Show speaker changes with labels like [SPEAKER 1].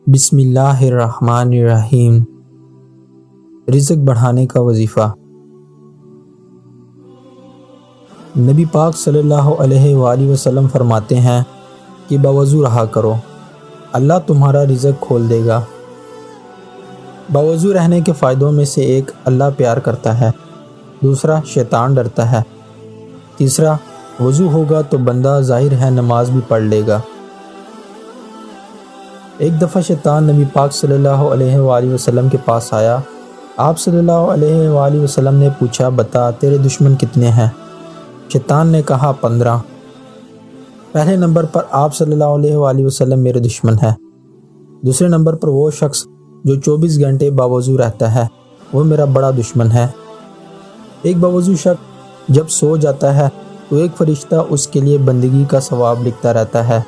[SPEAKER 1] بسم اللہ الرحمن الرحیم۔ رزق بڑھانے کا وظیفہ۔ نبی پاک صلی اللہ علیہ وآلہ وسلم فرماتے ہیں کہ باوضو رہا کرو، اللہ تمہارا رزق کھول دے گا۔ باوضو رہنے کے فائدوں میں سے ایک، اللہ پیار کرتا ہے، دوسرا شیطان ڈرتا ہے، تیسرا وضو ہوگا تو بندہ ظاہر ہے نماز بھی پڑھ لے گا۔ ایک دفعہ شیطان نبی پاک صلی اللہ علیہ وآلہ وسلم کے پاس آیا۔ آپ صلی اللہ علیہ وآلہ وسلم نے پوچھا، بتا تیرے دشمن کتنے ہیں؟ شیطان نے کہا 15۔ پہلے نمبر پر آپ صلی اللہ علیہ وآلہ وسلم میرے دشمن ہے، دوسرے نمبر پر وہ شخص جو 24 گھنٹے باوضو رہتا ہے، وہ میرا بڑا دشمن ہے۔ ایک باوضو شخص جب سو جاتا ہے تو ایک فرشتہ اس کے لیے بندگی کا ثواب لکھتا رہتا ہے۔